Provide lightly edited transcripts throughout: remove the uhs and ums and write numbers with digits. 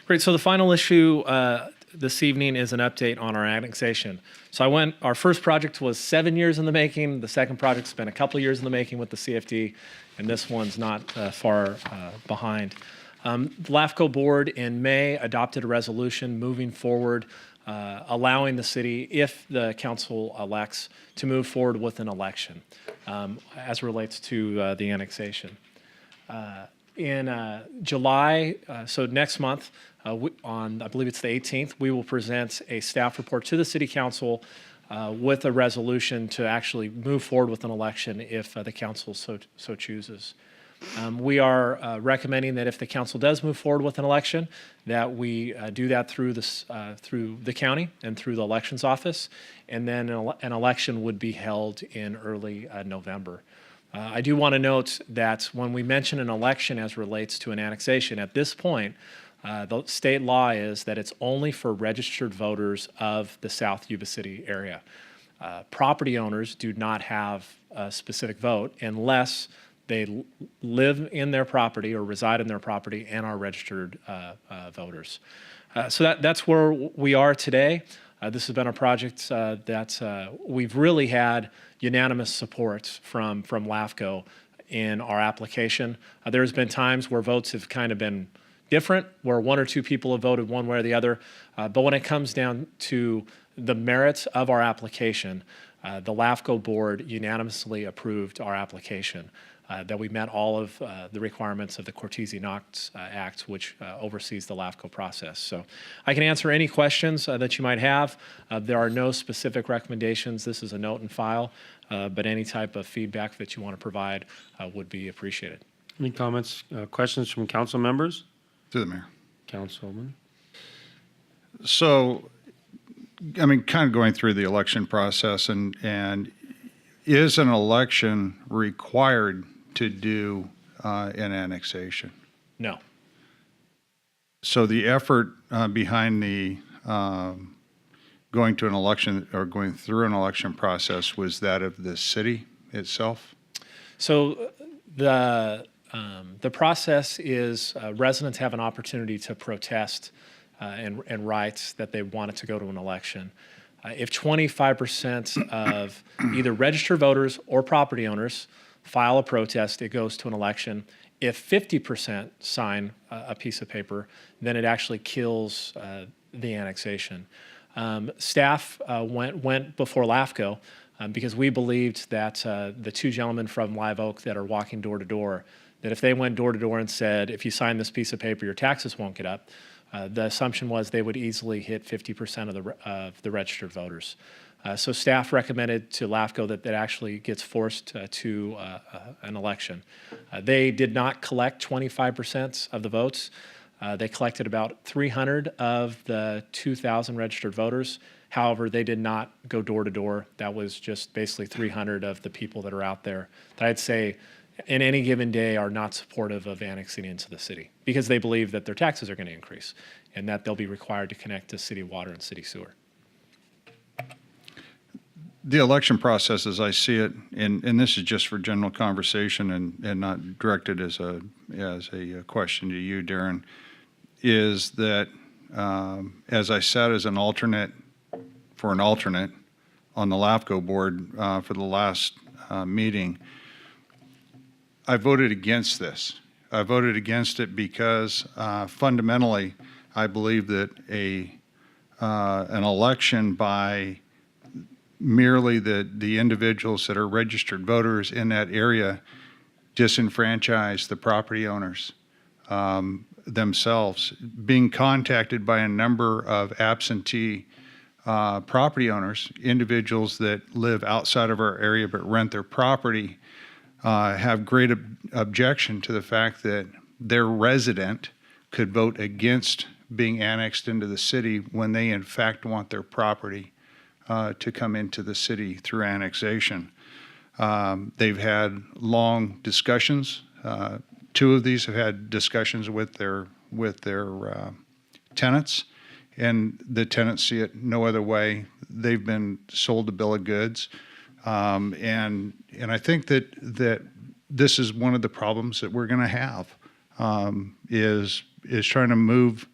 Great. So the final issue this evening is an update on our annexation. So our first project was 7 years in the making. The second project's been a couple of years in the making with the CFD, and this one's not far behind. The LAFCO board in May adopted a resolution moving forward, allowing the city, if the council elects, to move forward with an election as relates to the annexation. In July, so next month, on I believe it's the 18th, we will present a staff report to the City Council with a resolution to actually move forward with an election if the council so chooses. We are recommending that if the council does move forward with an election, that we do that through the county and through the elections office, and then an election would be held in early November. I do want to note that when we mention an election as relates to an annexation, at this point, the state law is that it's only for registered voters of the South Yuba City area. Property owners do not have a specific vote unless they live in their property or reside in their property and are registered voters. So that's where we are today. This has been a project that we've really had unanimous support from LAFCO in our application. There's been times where votes have kind of been different, where one or two people have voted one way or the other. But when it comes down to the merits of our application, the LAFCO board unanimously approved our application, that we met all of the requirements of the Cortese-Knox Act, which oversees the LAFCO process. So I can answer any questions that you might have. There are no specific recommendations. This is a note and file, but any type of feedback that you want to provide would be appreciated. Any comments, questions from council members? To the mayor. Councilman. So, I mean, kind of going through the election process, and is an election required to do an annexation? No. So the effort behind the going to an election or going through an election process was that of the city itself? So the process is residents have an opportunity to protest and write that they want it to go to an election. If 25% of either registered voters or property owners file a protest, it goes to an election. If 50% sign a piece of paper, then it actually kills the annexation. Staff went before LAFCO because we believed that the two gentlemen from Live Oak that are walking door to door, that if they went door to door and said, if you sign this piece of paper, your taxes won't get up, the assumption was they would easily hit 50% of the registered voters. So staff recommended to LAFCO that actually gets forced to an election. They did not collect 25% of the votes. They collected about 300 of the 2,000 registered voters. However, they did not go door to door. That was just basically 300 of the people that are out there that I'd say in any given day are not supportive of annexing into the city because they believe that their taxes are going to increase and that they'll be required to connect to city water and city sewer. The election process, as I see it, and this is just for general conversation and not directed as a question to you, Darren, is that, as I said, as an alternate on the LAFCO board for the last meeting, I voted against this. I voted against it because fundamentally, I believe that an election by merely the individuals that are registered voters in that area disenfranchise the property owners themselves. Being contacted by a number of absentee property owners, individuals that live outside of our area but rent their property, have great objection to the fact that their resident could vote against being annexed into the city when they in fact want their property to come into the city through annexation. They've had long discussions. Two of these have had discussions with their tenants, and the tenants see it no other way. They've been sold a bill of goods. And I think that this is one of the problems that we're going to have is trying to move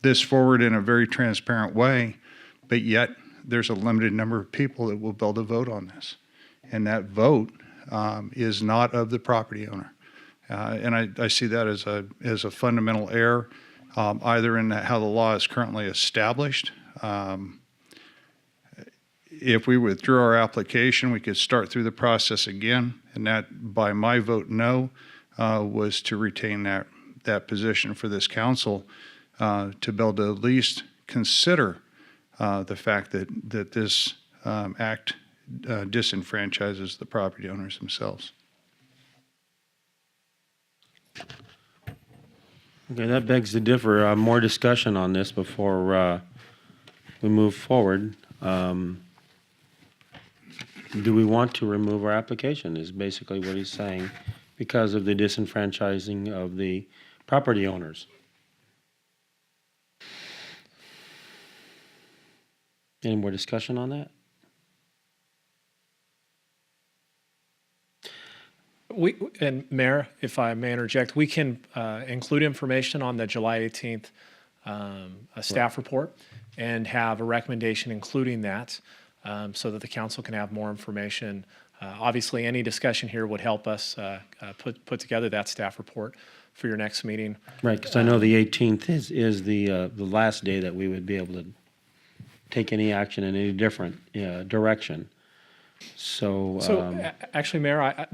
this forward in a very transparent way, but yet there's a limited number of people that will be able to vote on this. And that vote is not of the property owner. And I see that as a fundamental error, either in how the law is currently established. If we withdrew our application, we could start through the process again, and that, by my vote no, was to retain that position for this council, to be able to at least consider the fact that this act disenfranchises the property owners themselves. Okay, that begs to differ. More discussion on this before we move forward. Do we want to remove our application is basically what he's saying, because of the disenfranchising of the property owners. Any more discussion on that? And Mayor, if I may interject, we can include information on the July 18th a staff report and have a recommendation including that, so that the council can have more information. Obviously, any discussion here would help us put together that staff report for your next meeting. Right, because I know the 18th is the last day that we would be able to take any action in any different direction. So, Actually, Mayor,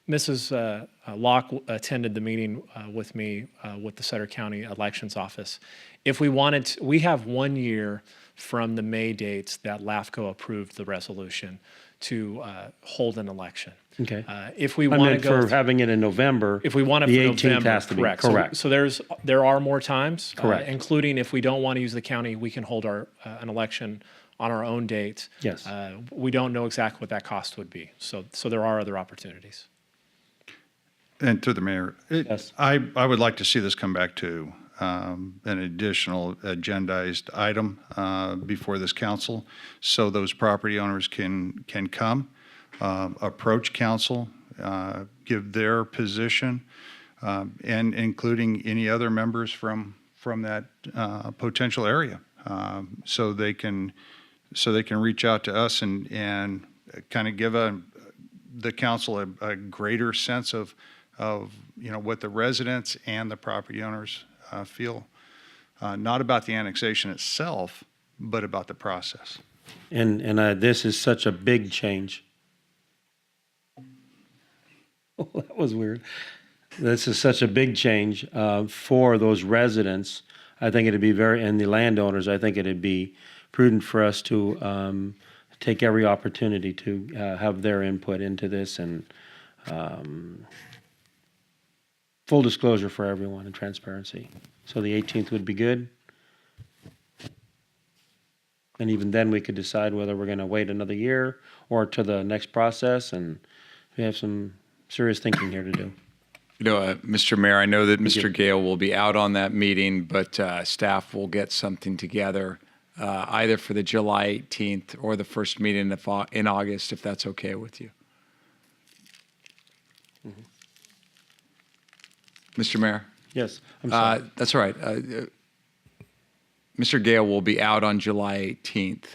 Mrs. Locke attended the meeting with me with the Sutter County Elections Office. If we wanted to, we have 1 year from the May dates that LAFCO approved the resolution to hold an election. okay. If we I want to meant go for having it in November. if we want it the for 18th November, has to be correct. correct. So there are more times, Correct. including if we don't want to use the county, we can hold our an election on our own date. Yes. We don't know exactly what that cost would be. So there are other opportunities. And to the mayor, Yes. I would like to see this come back to an additional agendized item before this council, so those property owners can come, approach council, give their position, and including any other members from that potential area, so they can reach out to us and kind of give the council a greater sense of what the residents and the property owners feel, not about the annexation itself, but about the process. And this is such a big change. Oh, that was weird. This is such a big change for those residents. I think it'd be and the landowners, I think it'd be prudent for us to take every opportunity to have their input into this, and full disclosure for everyone and transparency. So the 18th would be good. And even then, we could decide whether we're going to wait another year or to the next process, and we have some serious thinking here to do. Mr. Mayor, I know that Mr. Gale will be out on that meeting, but staff will get something together either for the July 18th or the first meeting in August, if that's okay with you. Mm-hmm. Mr. Mayor? Yes, I'm sorry. That's all right. Mr. Gale will be out on July 18th,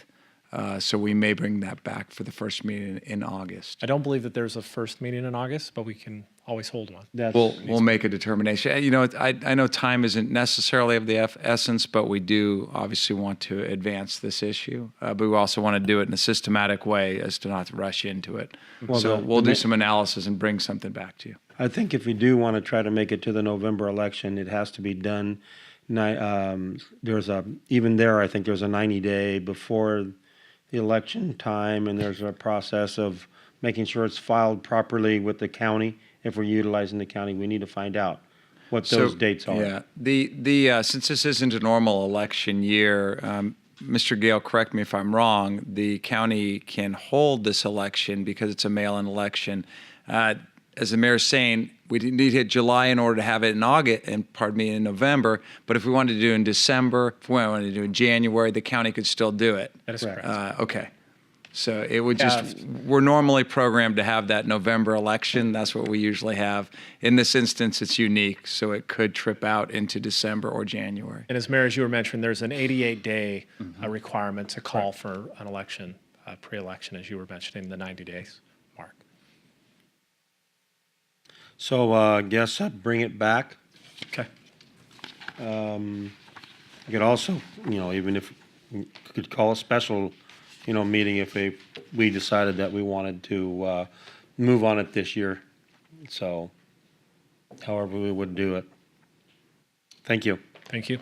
so we may bring that back for the first meeting in August. I don't believe that there's a first meeting in August, but we can always hold one. We'll make a determination. I know time isn't necessarily of the essence, but we do obviously want to advance this issue. But we also want to do it in a systematic way as to not to rush into it. Well, so we'll do some analysis and bring something back to you. I think if we do want to try to make it to the November election, it has to be done. I think there's a 90-day before the election time, and there's a process of making sure it's filed properly with the county. If we're utilizing the county, we need to find out what those dates are. Yeah, the since this isn't a normal election year, Mr. Gale, correct me if I'm wrong, the county can hold this election because it's a mail-in election. As the mayor's saying, we need to hit July in order to have it in August, and in November. But if we wanted to do it in December, if we wanted to do it in January, the county could still do it. That is correct. Okay. So it would just, we're normally programmed to have that November election. That's what we usually have. In this instance, it's unique, so it could trip out into December or January. And as Mayor, as you were mentioning, there's an 88-day requirement to call for an election, pre-election, as you were mentioning, the 90 days mark. So I guess I'd bring it back. Okay. You could also, even if you could call a special, meeting if we decided that we wanted to move on it this year. So however we would do it. Thank you. Thank you.